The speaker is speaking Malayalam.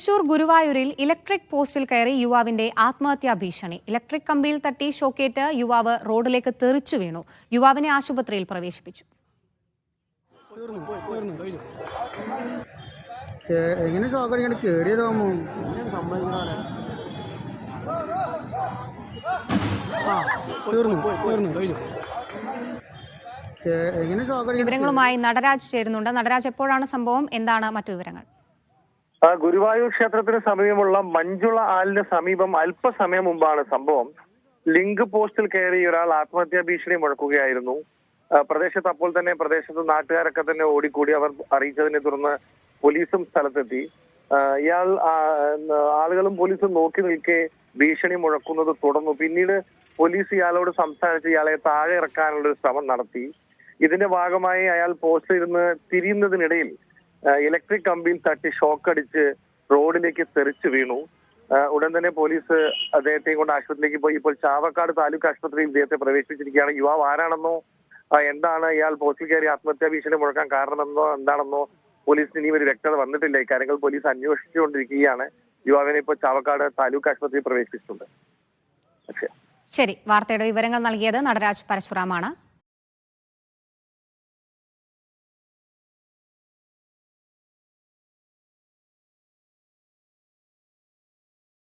തൃശൂർ ഗുരുവായൂരിൽ ഇലക്ട്രിക് പോസ്റ്റിൽ കയറി യുവാവിന്റെ ആത്മഹത്യാ ഭീഷണി. ഇലക്ട്രിക് കമ്പിയിൽ തട്ടി ഷോക്കേറ്റ് യുവാവ് റോഡിലേക്ക് തെറിച്ചു വീണു. യുവാവിനെ ആശുപത്രിയിൽ പ്രവേശിപ്പിച്ചു. വിവരങ്ങളുമായി നടരാജ് ചേരുന്നുണ്ട്. നടരാജ്, എപ്പോഴാണ് സംഭവം? എന്താണ് മറ്റു വിവരങ്ങൾ? ഗുരുവായൂർ ക്ഷേത്രത്തിന് സമീപമുള്ള മഞ്ജുള ആലിന് സമീപം അല്പസമയം മുമ്പാണ് സംഭവം. ലിങ്ക് പോസ്റ്റിൽ കയറി ഒരാൾ ആത്മഹത്യാ ഭീഷണി മുഴക്കുകയായിരുന്നു. പ്രദേശത്ത് അപ്പോൾ തന്നെ പ്രദേശത്ത് നാട്ടുകാരൊക്കെ തന്നെ ഓടിക്കൂടി. അവർ അറിയിച്ചതിനെ തുടർന്ന് പോലീസും സ്ഥലത്തെത്തി. ഇയാൾ ആളുകളും പോലീസും നോക്കി നിൽക്കെ ഭീഷണി മുഴക്കുന്നത് തുടർന്നു. പിന്നീട് പോലീസ് ഇയാളോട് സംസാരിച്ച് ഇയാളെ താഴെ ഇറക്കാനുള്ള ഒരു ശ്രമം നടത്തി. ഇതിന്റെ ഭാഗമായി അയാൾ പോസ്റ്റിൽ ഇരുന്ന് തിരിയുന്നതിനിടയിൽ ഇലക്ട്രിക് കമ്പിയിൽ തട്ടി ഷോക്കടിച്ച് റോഡിലേക്ക് തെറിച്ചു വീണു. ഉടൻ തന്നെ പോലീസ് അദ്ദേഹത്തെയും കൊണ്ട് ആശുപത്രിയിലേക്ക് പോയി. ഇപ്പോൾ ചാവക്കാട് താലൂക്ക് ആശുപത്രിയിൽ ഇദ്ദേഹത്തെ പ്രവേശിപ്പിച്ചിരിക്കുകയാണ്. യുവാവ് ആരാണെന്നോ എന്താണ് ഇയാൾ പോസ്റ്റിൽ കയറി ആത്മഹത്യാ ഭീഷണി മുഴക്കാൻ കാരണമെന്നോ എന്താണെന്നോ പോലീസിന് ഇനിയും ഒരു വ്യക്തത വന്നിട്ടില്ല. ഇക്കാര്യങ്ങൾ പോലീസ് അന്വേഷിച്ചുകൊണ്ടിരിക്കുകയാണ്. യുവാവിനെ ഇപ്പോൾ ചാവക്കാട് താലൂക്ക് ആശുപത്രിയിൽ പ്രവേശിപ്പിച്ചിട്ടുണ്ട്. ശരി, വാർത്തയുടെ വിവരങ്ങൾ നൽകിയത് നടരാജ് പരശുറാമാണ്.